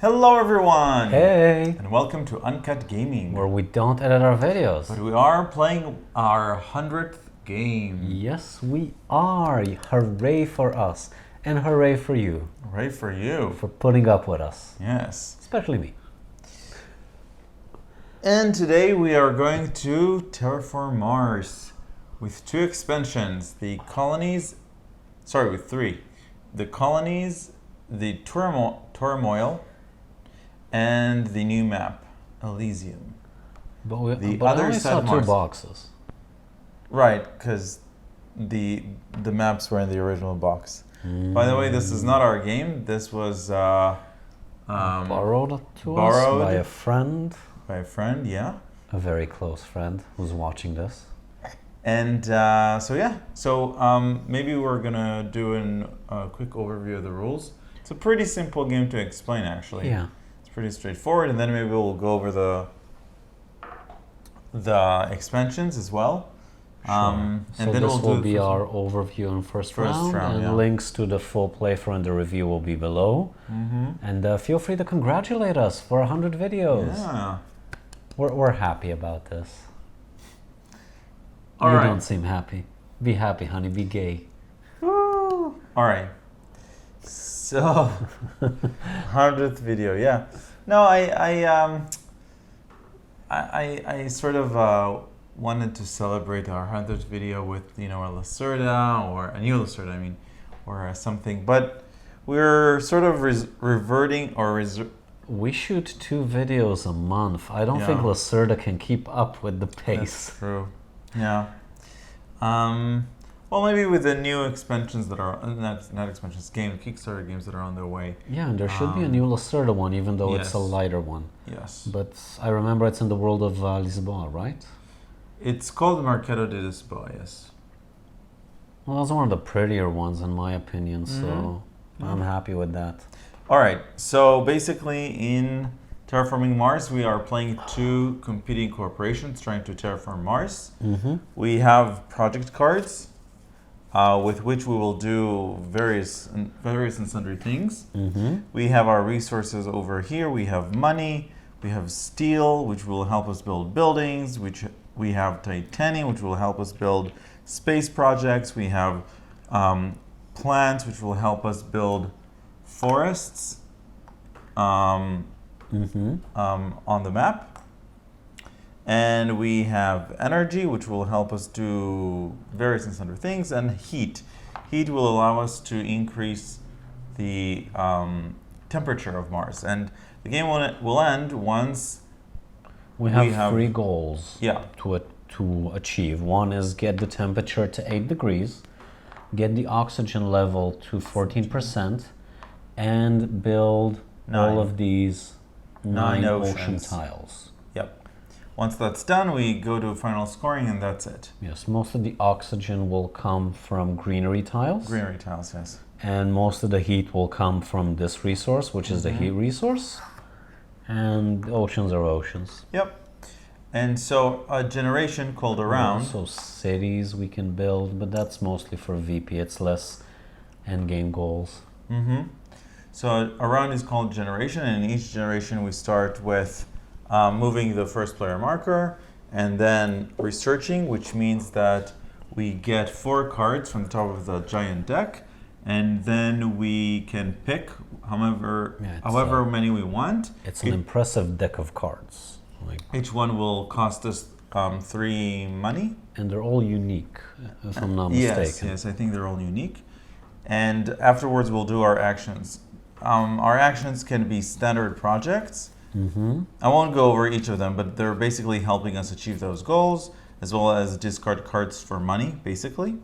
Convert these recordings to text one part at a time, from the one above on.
Hello everyone! Hey! And welcome to Uncut Gaming, Where we don't edit our videos. but we are playing our 100th game. Yes, we are. Hooray for us. And hooray for you. Hooray for you. For putting up with us. Yes. Especially me. And today we are going to terraform Mars with two expansions. The Colonies, with three. The Colonies, the Turmoil, and the new map, Elysium. But The I other only side saw of two Mars. boxes. Right, because the maps were in the original box. By the way, this is not our game. This was Borrowed to borrowed us by a friend. by a friend, yeah. A very close friend who's watching this. And maybe we're gonna do a quick overview of the rules. It's a pretty simple game to explain, actually. Yeah. It's pretty straightforward, and then maybe we'll go over the expansions as well. Sure. And So then this we'll will do be our overview and first round, and yeah. links to the full playthrough and the review will be below. And feel free to congratulate us for 100 videos. Yeah. We're happy about this. All You right. don't seem happy. Be happy, honey. Be gay. Woo. All right. So, 100th video, yeah. No, I sort of wanted to celebrate our 100th video with, a Lacerda, or a new Lacerda, I mean, or something. But we're sort of reverting or We shoot 2 videos a month. I don't think Yeah. Lacerda can keep up with the pace. That's true. Yeah. Well, maybe with the new expansions that are not expansions, Kickstarter games that are on their way. Yeah, and there should be a new Lacerda one, even though it's a yes. lighter one. Yes. But I remember it's in the world of Lisboa, right? It's called Mercado de Lisboa, yes. Well, that's one of the prettier ones, in my opinion, so I'm happy with that. All right. So basically, in Terraforming Mars, we are playing 2 competing corporations trying to terraform Mars. We have project cards, with which we will do various and sundry things. We have our resources over here. We have money. We have steel, which will help us build buildings. We have titanium, which will help us build space projects. We have plants, which will help us build forests on the map. And we have energy, which will help us do various and sundry things, and heat. Heat will allow us to increase the temperature of Mars. And the game will end once We have 3 goals Yeah. to achieve. One is get the temperature to 8 degrees, get the oxygen level to 14%, and build all of these 9 ocean oceans. tiles. Yep. Once that's done, we go to final scoring, and that's it. Yes, most of the oxygen will come from greenery tiles. Greenery tiles, yes. And most of the heat will come from this resource, which is the heat resource. And oceans are oceans. Yep. And so a generation called around. Also cities we can build, but that's mostly for VP. It's less endgame goals. So a round is called generation, and in each generation we start with moving the first player marker and then researching, which means that we get 4 cards from the top of the giant deck, and then we can pick however many we want. It's an impressive deck of cards. Each one will cost us 3 money. And they're all unique, if I'm not mistaken. Yes, I think they're all unique. And afterwards we'll do our actions. Our actions can be standard projects. I won't go over each of them, but they're basically helping us achieve those goals, as well as discard cards for money, basically.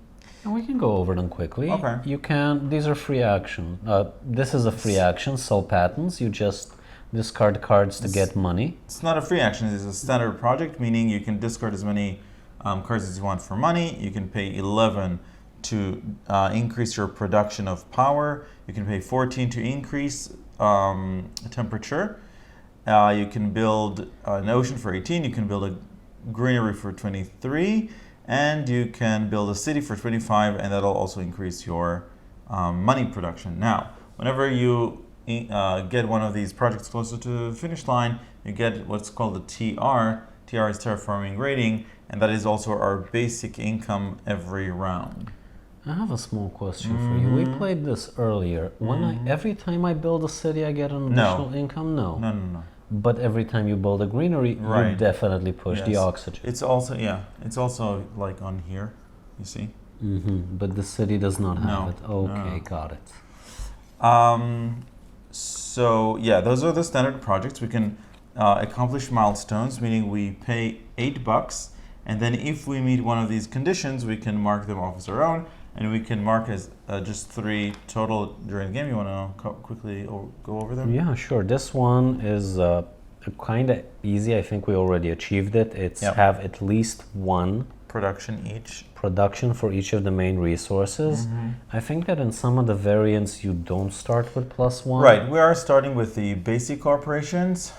And we can go over them quickly. Okay. You can, these are free action. This is a free action, sell patents. You just discard cards to get money. It's not a free action, it's a standard project, meaning you can discard as many cards as you want for money. You can pay 11 to increase your production of power. You can pay 14 to increase temperature. You can build an ocean for 18. You can build a greenery for 23. And you can build a city for 25, and that'll also increase your money production. Now, whenever you get one of these projects closer to the finish line, you get what's called a TR. TR is terraforming rating, and that is also our basic income every round. I have a small question for you. We played this earlier. Every time I build a city, I get an additional income? No. No. But every time you build a greenery, you definitely push the oxygen. It's also it's also like on here, you see. But the city does not have it. Okay, got it. So yeah, those are the standard projects. We can accomplish milestones, meaning we pay $8, and then if we meet one of these conditions, we can mark them off as our own, and we can mark as just 3 total during the game. You want to quickly go over them? Yeah, sure. This one is kind of easy. I think we already achieved it. It's have at least 1 production for each of the main resources. I think that in some of the variants you don't start with +1. Right, we are starting with the basic corporations,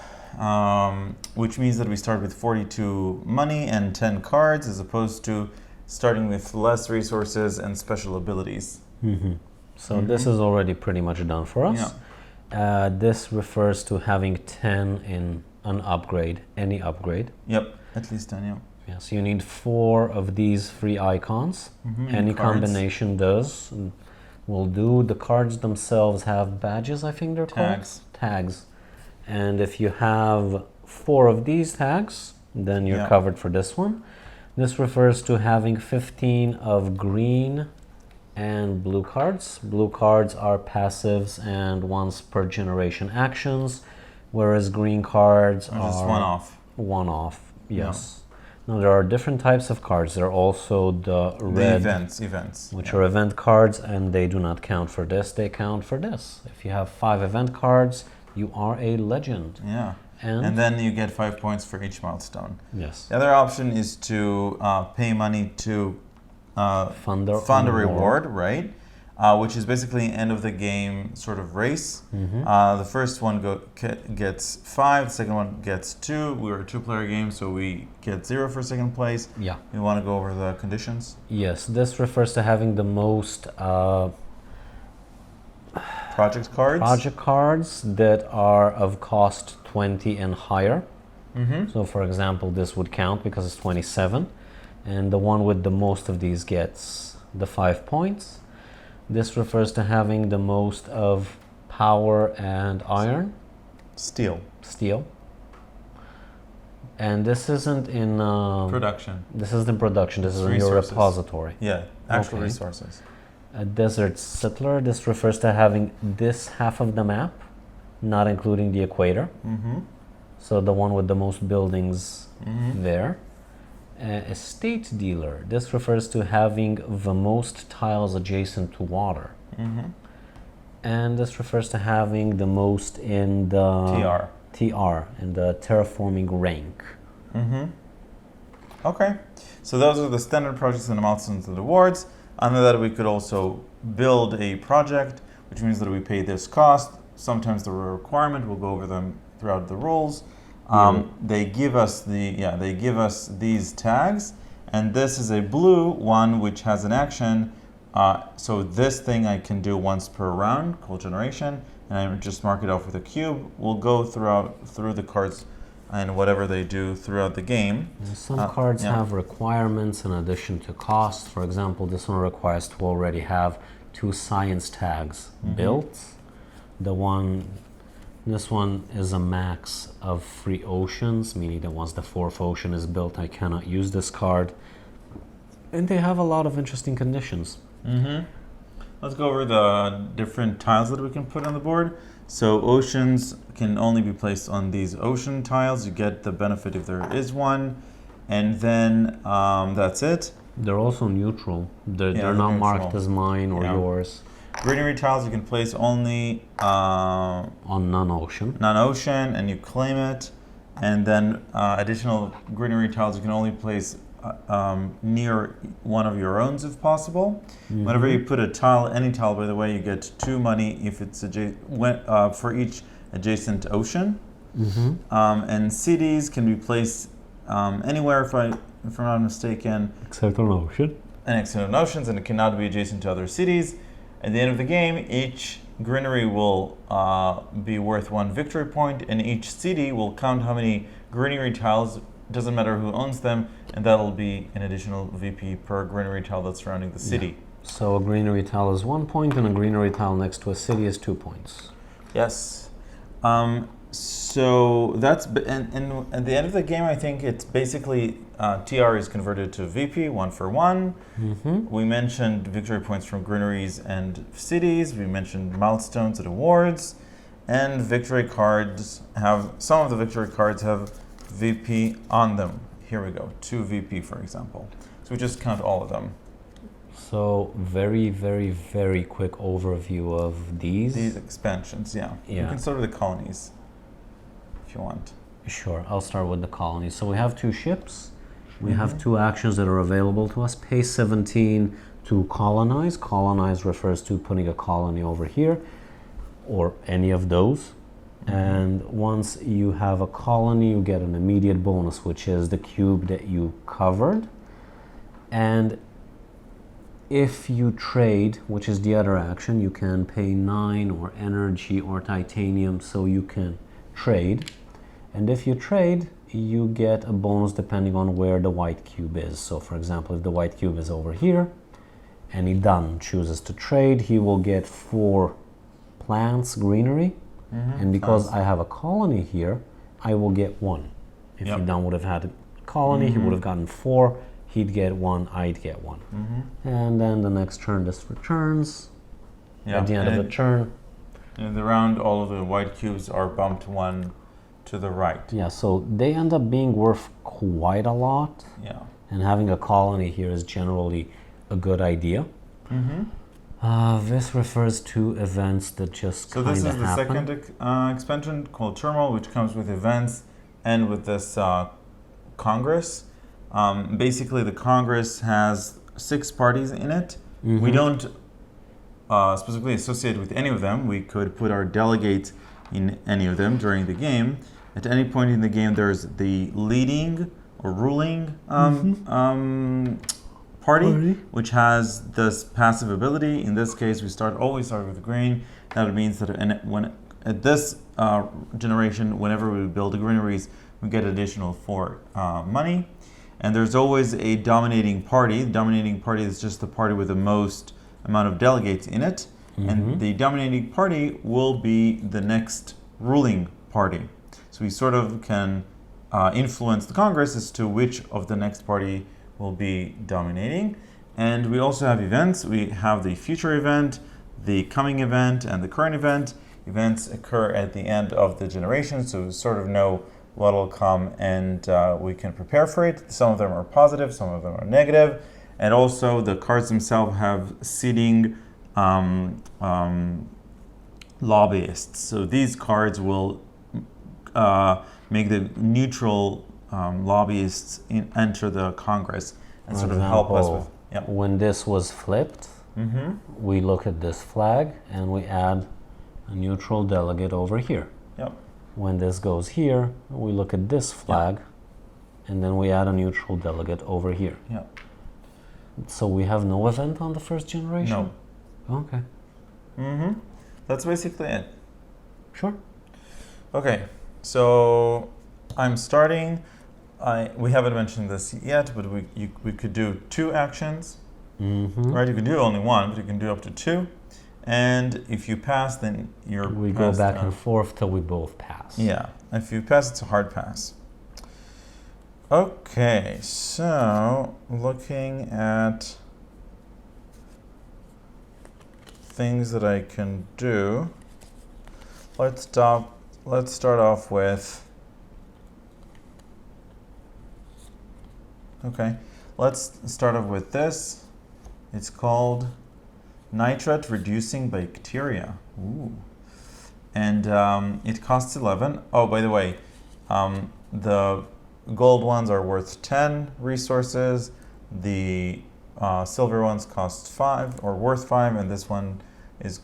which means that we start with 42 money and 10 cards, as opposed to starting with less resources and special abilities. So this is already pretty much done for us. This refers to having 10 in an upgrade, any upgrade. Yep, at least 10, yeah. Yeah, so you need 4 of these free icons. Any combination does. Will do. The cards themselves have badges, I think they're called. Tags. And if you have 4 of these tags, then you're covered for this one. This refers to having 15 of green and blue cards. Blue cards are passives and once per generation actions, whereas green cards are just one-off. One-off, yes. Now there are different types of cards. There are also the red events, which are event cards, and they do not count for this. They count for this. If you have 5 event cards, you are a legend. Yeah. And then you get 5 points for each milestone. Yes. The other option is to pay money to fund a reward, right? Which is basically end of the game sort of race. The first one gets 5, the second one gets 2. We're a 2-player game, so we get 0 for second place. Yeah. You want to go over the conditions? Yes, this refers to having the most project cards that are of cost 20 and higher. So for example, this would count because it's 27, and the one with the most of these gets the 5 points. This refers to having the most of power and iron. Steel. And this isn't in production. This isn't in production. This is in your repository. Yeah, actual resources. A desert settler. This refers to having this half of the map, not including the equator. So the one with the most buildings there. Estate dealer. This refers to having the most tiles adjacent to water. And this refers to having the most in the TR, in the terraforming rank. Okay, so those are the standard projects and the milestones and awards. Under that, we could also build a project, which means that we pay this cost. Sometimes there are a requirement. We'll go over them throughout the rules. They give us these tags, and this is a blue one which has an action. So this thing I can do once per round, called generation, and I just mark it off with a cube. We'll go through the cards and whatever they do throughout the game. Some cards have requirements in addition to cost. For example, this one requires to already have 2 science tags built. This one is a max of 3 oceans, meaning that once the 4th ocean is built, I cannot use this card. And they have a lot of interesting conditions. Let's go over the different tiles that we can put on the board. So oceans can only be placed on these ocean tiles. You get the benefit if there is one. And then that's it. They're also neutral. They're not marked as mine or yours. Greenery tiles you can place only on non-ocean. Non-ocean, and you claim it. And then additional greenery tiles you can only place near one of your owns if possible. Whenever you put a tile, any tile by the way, you get 2 money if it's for each adjacent ocean. And cities can be placed anywhere, if I'm not mistaken. Except on ocean. And except on oceans, and it cannot be adjacent to other cities. At the end of the game, each greenery will be worth 1 victory point, and each city will count how many greenery tiles, doesn't matter who owns them, and that'll be an additional VP per greenery tile that's surrounding the city. Yeah. So a greenery tile is 1 point, and a greenery tile next to a city is 2 points. Yes. So that's, and at the end of the game, I think it's basically TR is converted to VP, 1 for 1. We mentioned victory points from greeneries and cities. We mentioned milestones and awards. And victory cards have, some of the victory cards have VP on them. Here we go, 2 VP, for example. So we just count all of them. So very, very, very quick overview of these. These expansions, yeah. You can start with the colonies, if you want. Sure, I'll start with the colonies. So we have 2 ships. We have 2 actions that are available to us. Pay 17 to colonize. Colonize refers to putting a colony over here, or any of those. And once you have a colony, you get an immediate bonus, which is the cube that you covered. And if you trade, which is the other action, you can pay 9 or energy or titanium, so you can trade. And if you trade, you get a bonus depending on where the white cube is. So for example, if the white cube is over here, and Idan chooses to trade, he will get 4 plants, greenery. And because I have a colony here, I will get 1. If Idan would have had a colony, he would have gotten 4. He'd get 1, I'd get 1. And then the next turn this returns. At the end of the turn. In the round, all of the white cubes are bumped 1 to the right. Yeah, so they end up being worth quite a lot. Yeah. And having a colony here is generally a good idea. This refers to events that just kind of happen. So this is the second expansion called Turmoil, which comes with events and with this Congress. Basically, the Congress has 6 parties in it. We don't specifically associate with any of them. We could put our delegates in any of them during the game. At any point in the game, there's the leading or ruling party, which has this passive ability. In this case, we always start with green. That means that at this generation, whenever we build the greeneries, we get additional 4 money. And there's always a dominating party. The dominating party is just the party with the most amount of delegates in it. And the dominating party will be the next ruling party. So we sort of can influence the Congress as to which of the next party will be dominating. And we also have events. We have the future event, the coming event, and the current event. Events occur at the end of the generation, so we sort of know what will come, and we can prepare for it. Some of them are positive, some of them are negative. And also the cards themselves have seeding lobbyists. So these cards will make the neutral lobbyists enter the Congress and sort of help us with. When this was flipped, we look at this flag and we add a neutral delegate over here. When this goes here, we look at this flag and then we add a neutral delegate over here. So we have no event on the first generation? No. Okay. That's basically it. Sure. Okay, so I'm starting. We haven't mentioned this yet, but we could do 2 actions. Right? You can do only 1, but you can do up to 2. And if you pass, then we go back and forth till we both pass. Yeah. If you pass, it's a hard pass. Okay, so looking at things that I can do. Let's start off with. Okay, let's start off with this. It's called Nitrate Reducing Bacteria. Ooh. And it costs 11. Oh, by the way, the gold ones are worth 10 resources. The silver ones cost 5 or worth 5, and this one is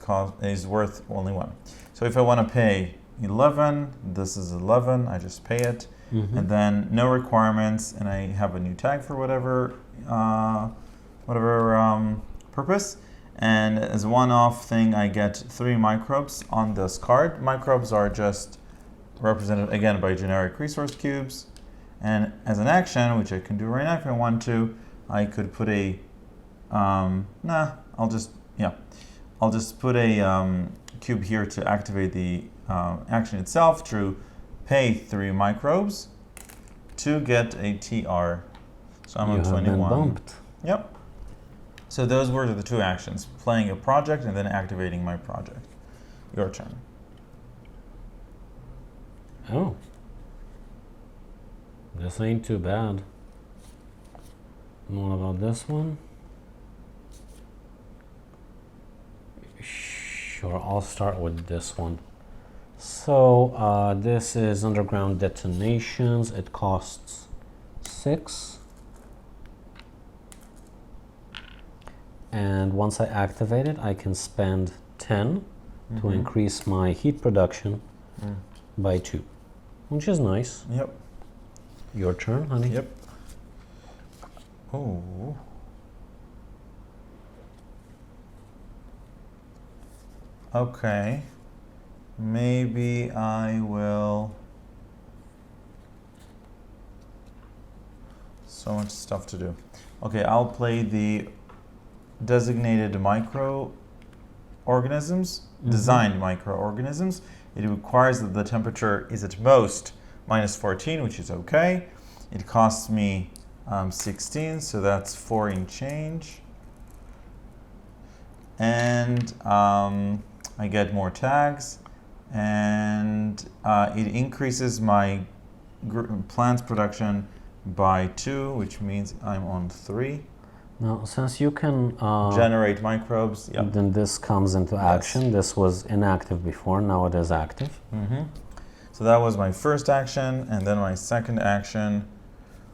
worth only 1. So if I want to pay 11, this is 11. I just pay it, and then no requirements, and I have a new tag for whatever purpose. And as a one-off thing, I get 3 microbes on this card. Microbes are just represented again by generic resource cubes. And as an action, which I can do right now if I want to, I could put a I'll just put a cube here to activate the action itself through pay 3 microbes to get a TR. So I'm on 21. Been bumped. Yep. So those were the 2 actions, playing a project and then activating my project. Your turn. Oh. This ain't too bad. And what about this one? Sure, I'll start with this one. So this is underground detonations. It costs 6. And once I activate it, I can spend 10 to increase my heat production by 2, which is nice. Yep. Your turn, honey. Yep. Oh. Okay. Maybe I will. So much stuff to do. Okay, I'll play the designated microorganisms, designed microorganisms. It requires that the temperature is at most minus 14, which is okay. It costs me 16, so that's 4 in change. And I get more tags, and it increases my plants production by 2, which means I'm on 3. Now, since you can generate microbes, yeah. Then this comes into action. This was inactive before, now it is active. So that was my first action, and then my second action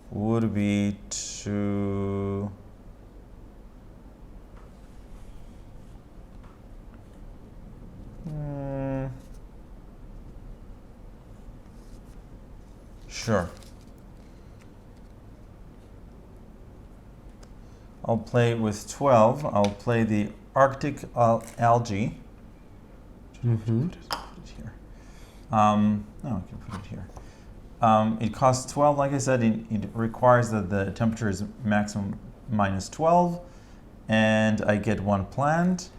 would be to sure. I'll play with 12. I'll play the Arctic algae. Put it here. No, I can put it here. It costs 12. Like I said, it requires that the temperature is maximum minus 12, and I get 1 plant.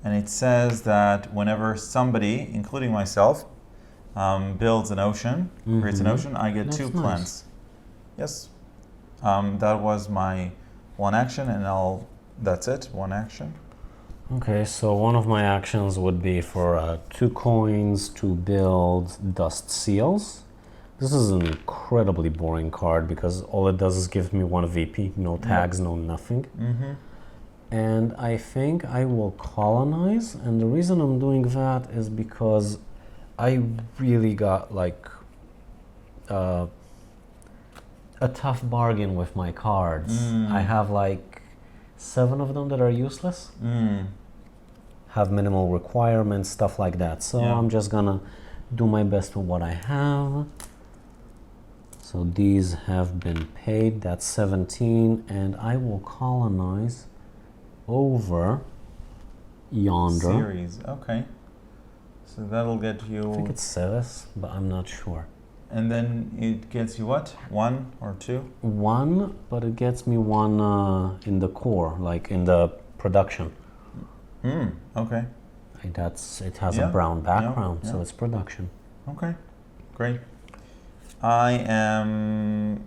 And it says that whenever somebody, including myself, builds an ocean, creates an ocean, I get 2 plants. Yes. That was my 1 action, and that's it, 1 action. Okay, so one of my actions would be for 2 coins to build dust seals. This is an incredibly boring card because all it does is give me 1 VP, no tags, no nothing. And I think I will colonize, and the reason I'm doing that is because I really got like a tough bargain with my cards. I have like 7 of them that are useless. Have minimal requirements, stuff like that. So I'm just gonna do my best with what I have. So these have been paid. That's 17, and I will colonize over yonder. Series, okay. So that'll get you. I think it's Ceres, but I'm not sure. And then it gets you what? 1 or 2? 1, but it gets me 1 in the core, like in the production. Okay. It has a brown background, so it's production. Okay, great. I am.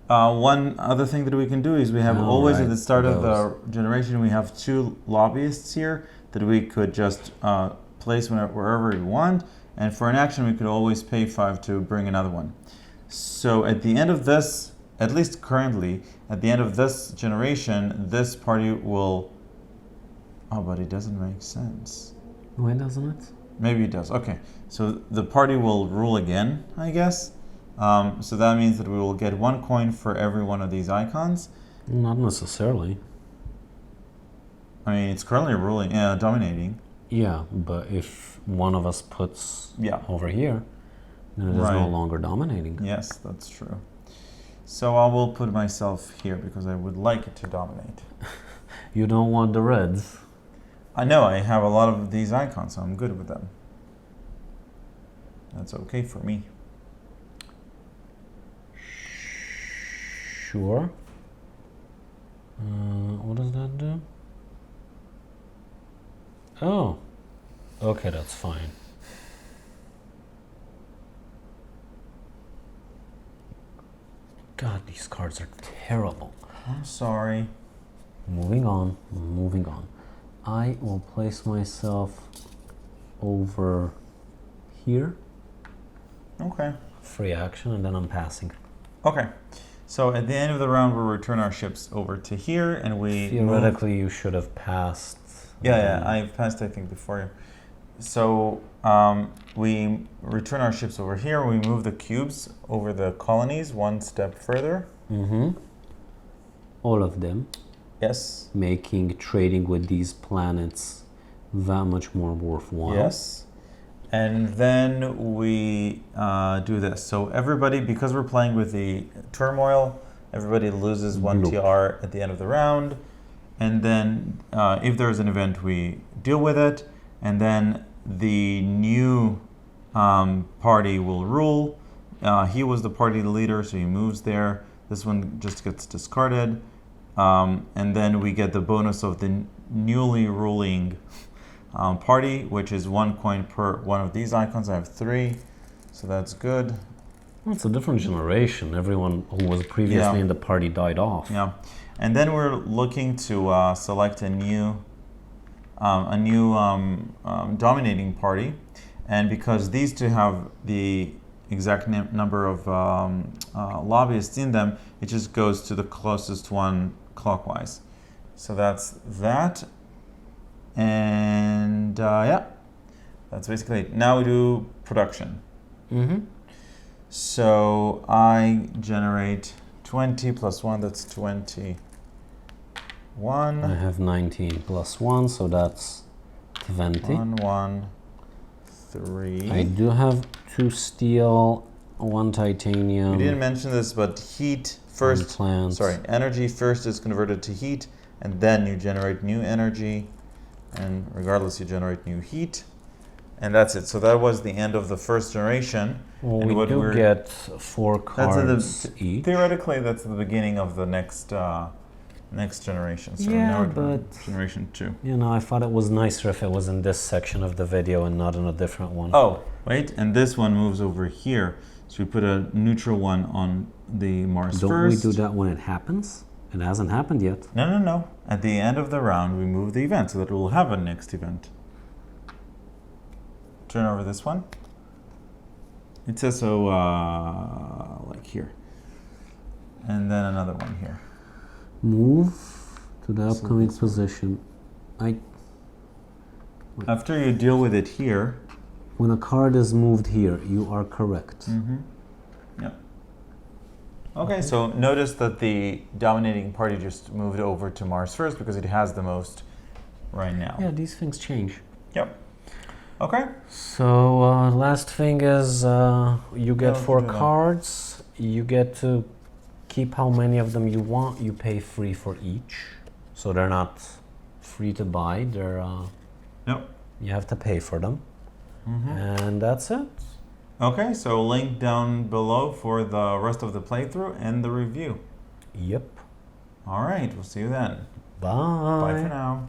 One other thing that we can do is we have always at the start of the generation we have 2 lobbyists here that we could just place wherever we want, and for an action we could always pay 5 to bring another one. So at the end of this, at least currently, at the end of this generation, this party will. Oh, but it doesn't make sense. Why doesn't it? Maybe it does. Okay, so the party will rule again, I guess. So that means that we will get 1 coin for every one of these icons. Not necessarily. I mean, it's currently ruling, dominating. Yeah, but if one of us puts over here, then it is no longer dominating. Yes, that's true. So I will put myself here because I would like it to dominate. You don't want the reds. I know I have a lot of these icons, so I'm good with them. That's okay for me. Sure. What does that do? Oh, okay, that's fine. God, these cards are terrible. I'm sorry. Moving on, moving on. I will place myself over here. Okay. Free action, and then I'm passing. Okay. So at the end of the round, we'll return our ships over to here, and we Theoretically, you should have passed. Yeah, I've passed, I think, before you. So we return our ships over here. We move the cubes over the colonies one step further. Mm-hmm. All of them. Yes. Making trading with these planets that much more worthwhile. Yes. And then we do this. So everybody, because we're playing with the Turmoil, everybody loses one TR at the end of the round. And then if there's an event, we deal with it. And then the new party will rule. He was the party leader, so he moves there. This one just gets discarded. And then we get the bonus of the newly ruling party, which is 1 coin per one of these icons. I have 3, so that's good. Well, it's a different generation. Everyone who was previously in the party died off. Yeah, and then we're looking to select a new dominating party, and because these two have the exact number of lobbyists in them, it just goes to the closest one clockwise. So that's that. And yeah, that's basically it. Now we do production. Mm-hmm. So I generate 20 plus 1, that's 21. I have 19 plus 1, so that's 20. 1, 1, 3. I do have 2 steel, 1 titanium. We didn't mention this, but heat first, plants. sorry, energy first is converted to heat, and then you generate new energy. And regardless, you generate new heat, and that's it. So that was the end of the first generation. Well, and we do get 4 cards each. Theoretically, that's the beginning of the next next generation. So Yeah, now we're doing but- generation 2. You know, I thought it was nicer if it was in this section of the video and not in a different one. Oh, wait, and this one moves over here. So we put a neutral one on the Mars Don't first. we do that when it happens? It hasn't happened yet. No. At the end of the round, we move the event so that we'll have a next event. Turn over this one. It says so, like here. And then another one here. Move to the upcoming position. After you deal with it here. When a card is moved here, you are correct. Mm-hmm. Yeah. Okay, so notice that the dominating party just moved over to Mars first because it has the most right now. Yeah, these things change. Yep. Okay. So last thing is you get Yeah, 4 do that. cards. You get to keep how many of them you want. You pay 3 for each. So they're not free to buy. They're Yep. you have to pay for them. Mm-hmm. And that's it. Okay, so link down below for the rest of the playthrough and the review. Yep. All right, we'll see you then. Bye. Bye for now.